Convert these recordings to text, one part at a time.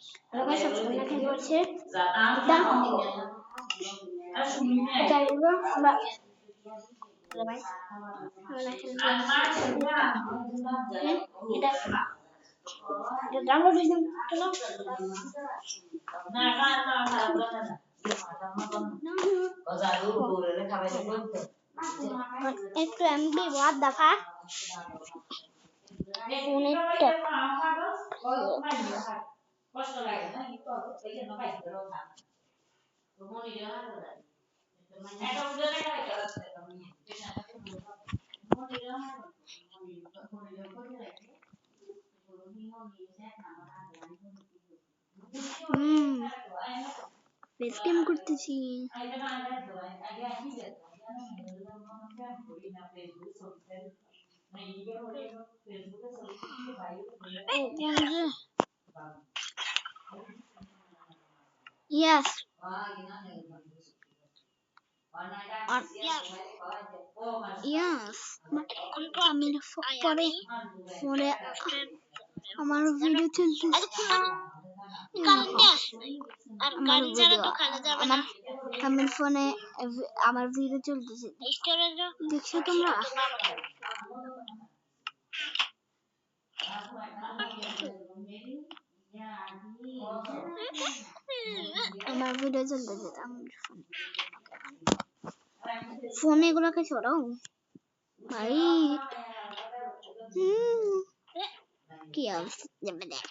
Halo guys, aku akan করছে এটা এটা হলো mbak এটা এটা ডাউনলোড হয়ে চলো একটু এমবি বাদ দেখা ফোনের কষ্ট লাগে না একটু এই জন্য বাইক ধরো না তো মনে জানা না এটা উঠে না এটা আমি যেটা মনে জানা মনে করে রাখি বেস গেম করতেছি Yes. Yes. আমি পরে পরে আমার ভিডিও চলতেছে আমার ফোনে আমার ভিডিও চলতেছে দেখছো তোমরা আমার ভিডিও চলতেছে আমার ফোনে এগুলোকে ছড়াও ভাই কি অবস্থা যাবে দেখ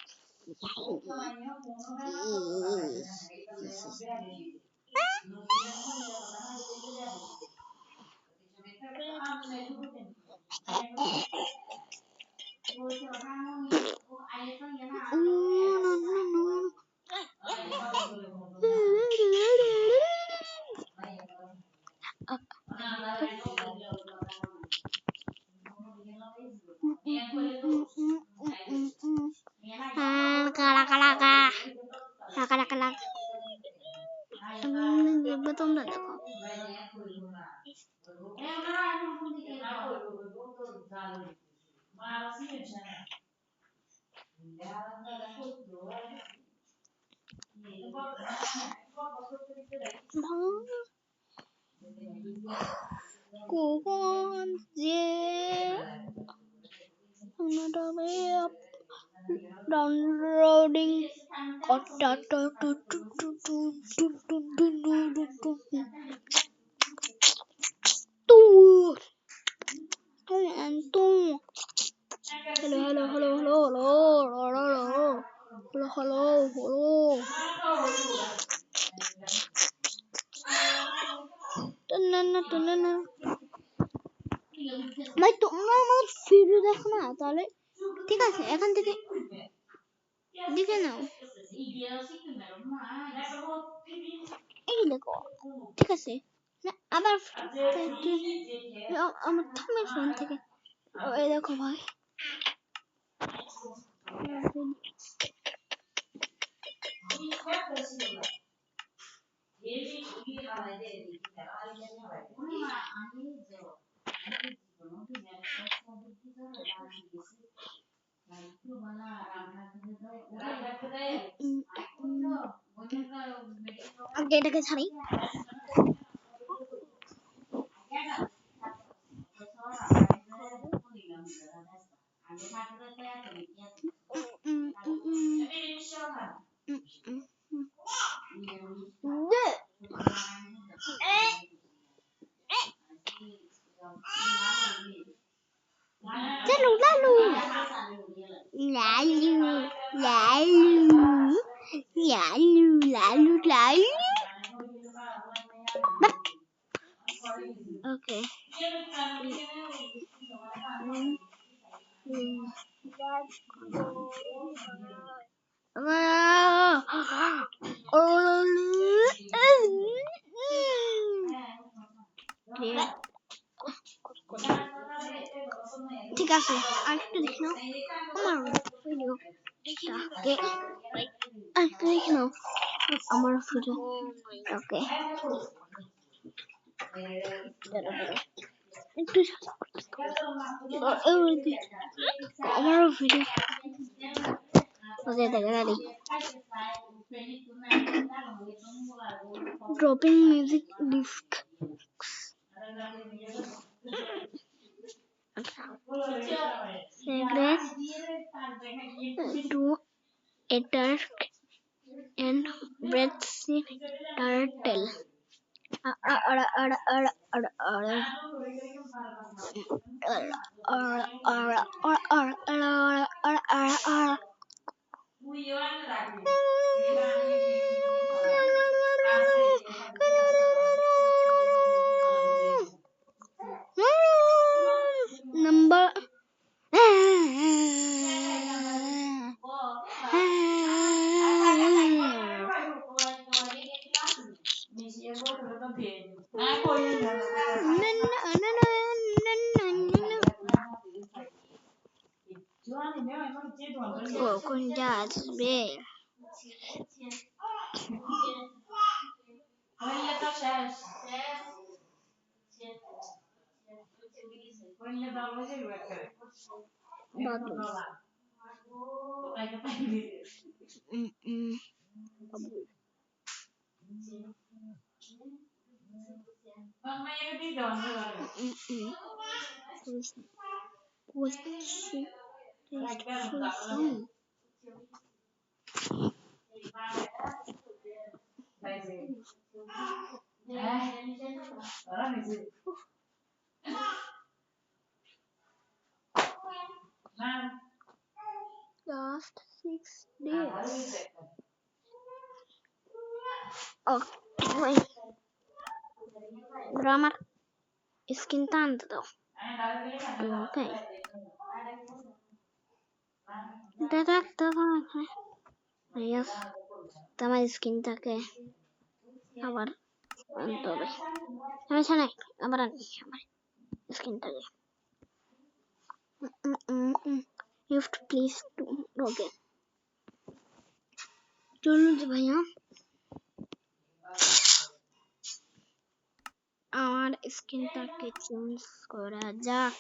তোমরা দেখো কখন যে downloading hello ভাই তোমরা আমার ভিডিও দেখো না তাহলে ঠিক আছে এখান থেকে দেখে নাও এই দেখো ঠিক আছে আবার আমার থামের ফোন থেকে এই দেখো ভাই আগে এটাকে ছাড়ি lalu okay ঠিক আছে আরেকটু দেখি নাও আমার ভিডিও আরেকটু দেখি নাও আমার ভিডিও ওকে একটু আমার ভিডিও ওকে দেখা Dropping music disc. Regress to a dark and breathless turtle. Number con jazz bear. Last 6 days. Okay. Grammar skin tanto. Okay. Ayos. Tama skin take. Abar. Antobe. Sama sana. Abaran. Skin take. You have to please do. Okay. চলুন যে ভাইয়া আমার স্কিনটাকে change করা যাক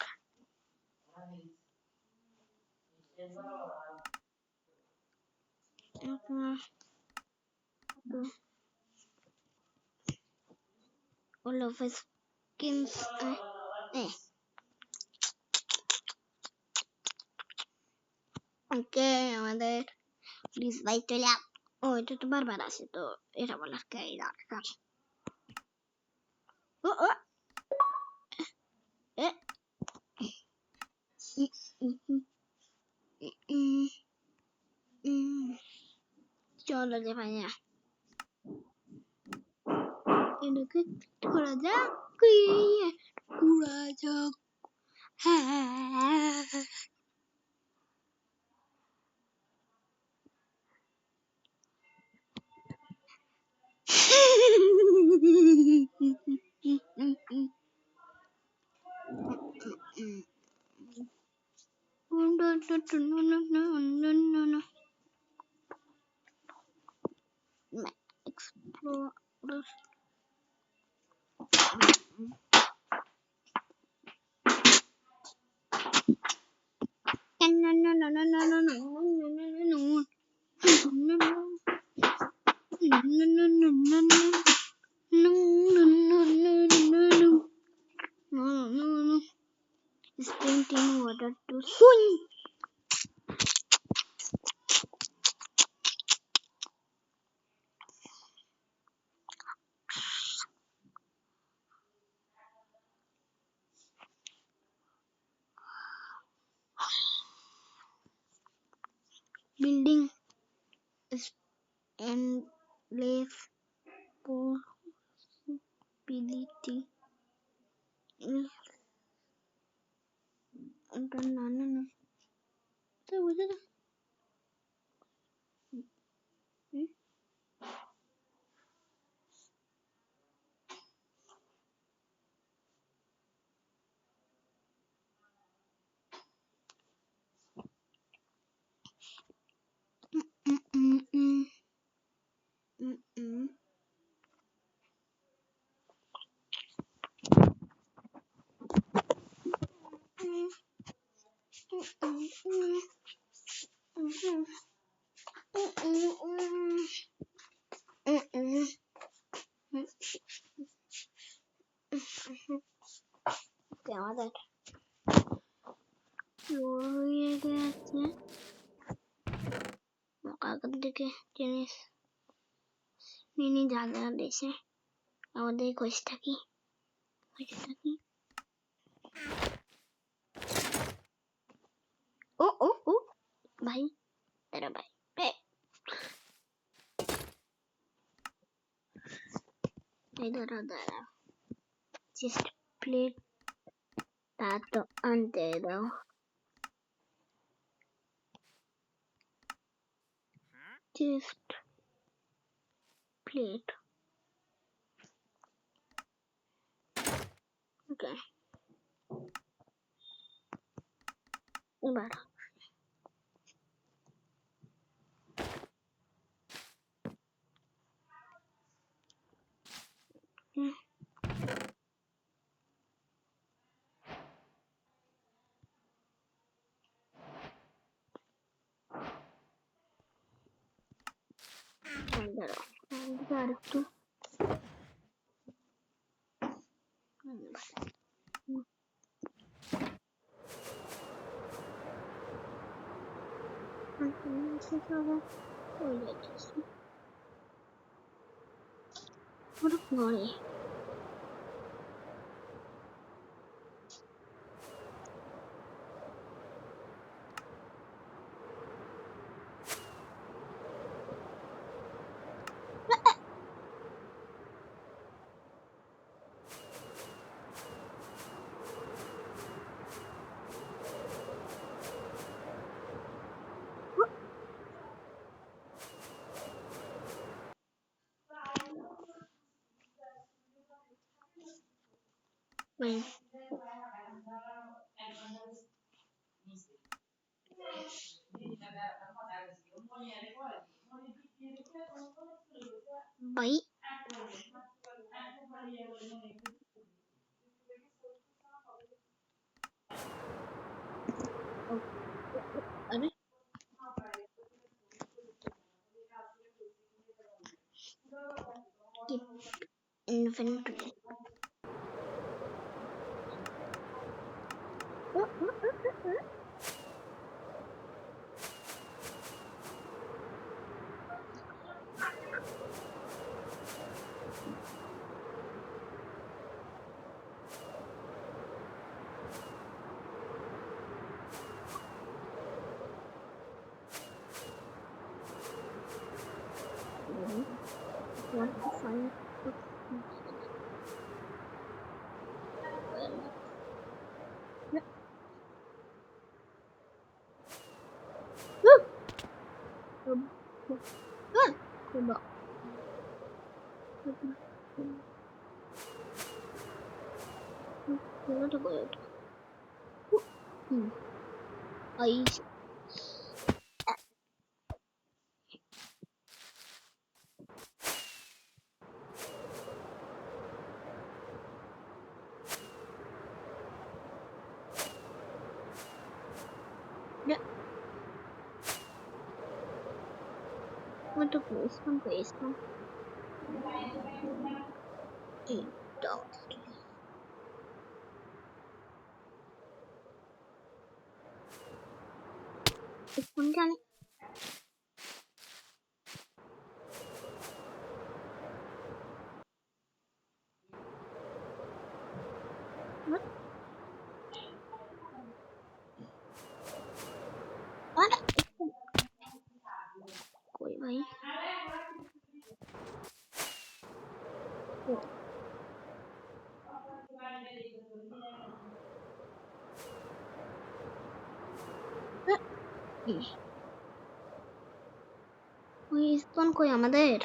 all of his skins ওকে আমাদের please ভাই চলে ও এটা তো বারবার আসে তো এটা বলার কে দরকার ও ও এ চলো যে ভাইয়া এটাকে করা যাক করা যাক হ্যাঁ Explore Sprinting water to swing. Building is endless possibility. দিকে জিনিস নিয়ে যা যা দেশে আমাদের খুঁজে থাকি ও ও ও ভাই দাঁড়া ভাই এই দাঁড়া চেস্ট প্লেট তা তো আনতে দাও চেস্ট প্লেট ওকে এবার দাঁড়াও আর একটু ঘরে ভাই ভাই আরে keep inventory want to find coba ada kayak Ais ya untuk Islam dog Islam kan what ada koi bhai ওই স্পন কই আমাদের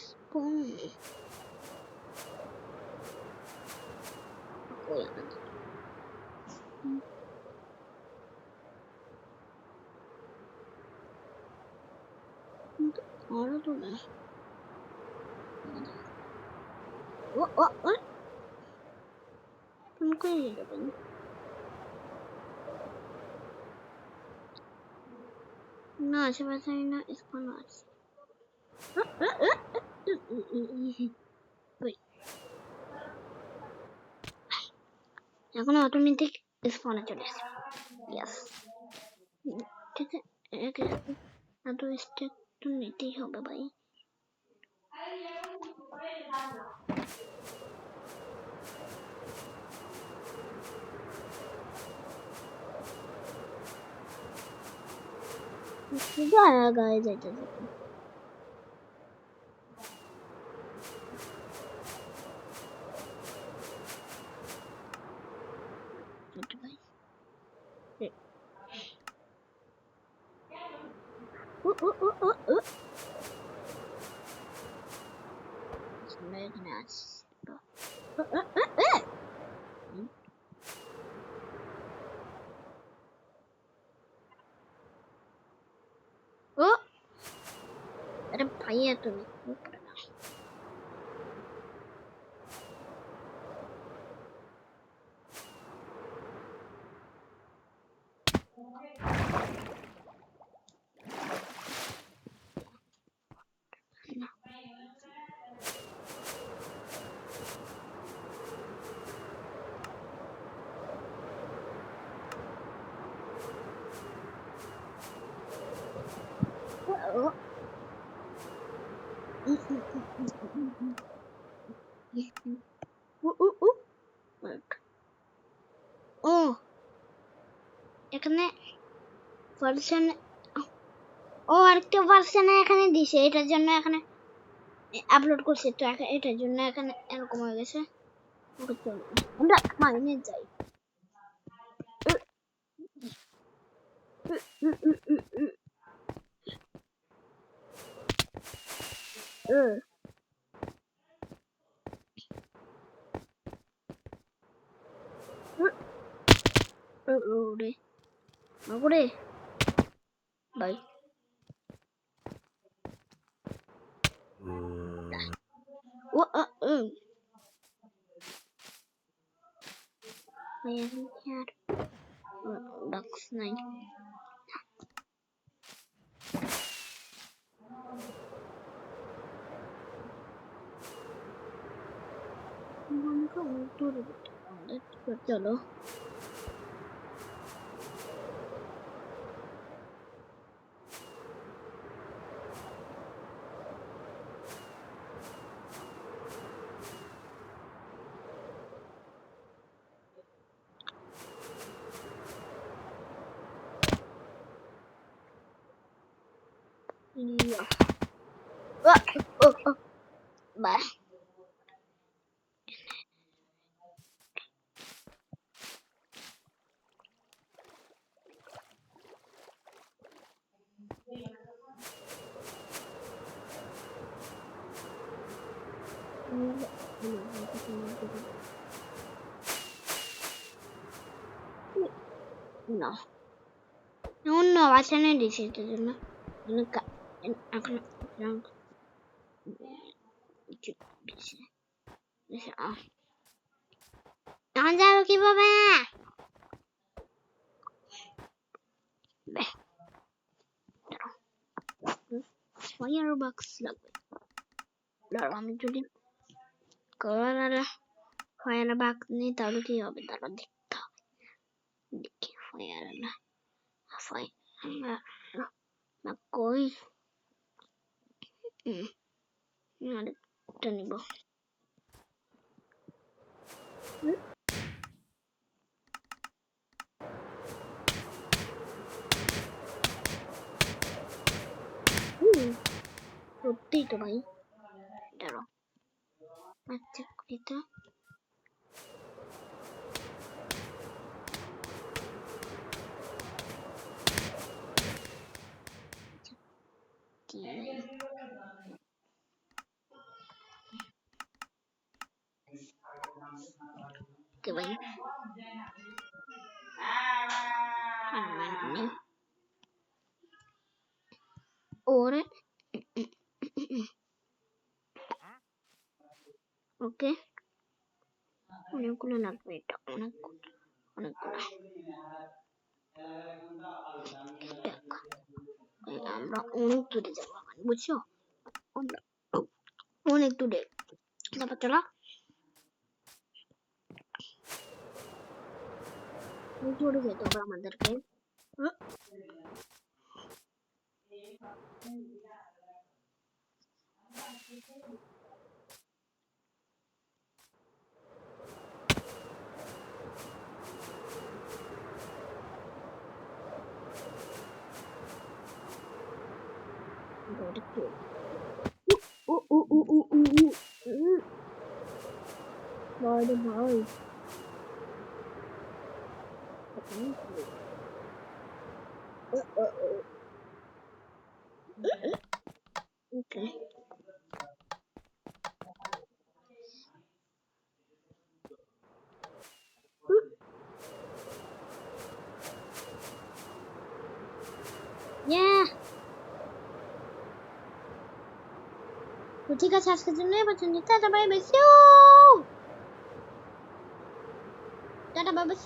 স্পন কই আমাদের আর তো না ও ও ও তুমি কই যাবেন না আশেপাশে না স্পন আছে এখন অটোমেটিক স্পনে চলে আসে ইয়েস, ঠিক আছে, এত স্টেপ তো নিতেই হবে ভাই। গায়ে যাইতে থাকুন। ভাই এখানে আছি। ও আরে ভাইয়া তুমি উপরে না। ও এখানে ভার্সন, ও আরেকটা ভার্সনে এখানে দিছে, এটার জন্য এখানে আপলোড করছে, তো এটার জন্য এখানে এরকম হয়ে গেছে। আমরা মাইনে যাই। ওরে ভাই ও আর ডাক্স নাই। চলো বাই। না অন্য বাসানে দিছে, এটার জন্য এখন এখন যাবো কিভাবে? ফায়ার বক্স লাগবে। দাঁড়াও আমি যদি ফায়ার বক্স নিই তাহলে কি হবে, তাহলে দেখতে হবে। দেখি ফায়ার না কই আরেকটা নিব। সত্যিই তো ভাই, দাঁড়াও আচ্ছা করিটা কি ভাই ওরে ওকে অনেকগুলো লাগবে, এটা অনেকগুলো। আমরা অনেক দূরে যাবো বুঝছো, আমরা অনেক দূরে। তারপর চলো ধরে যেত আবার আমাদেরকে। ভাই রে ভাই, ওকে তো ঠিক আছে, আজকের জন্য এবার tata bye bye, tata bye bye.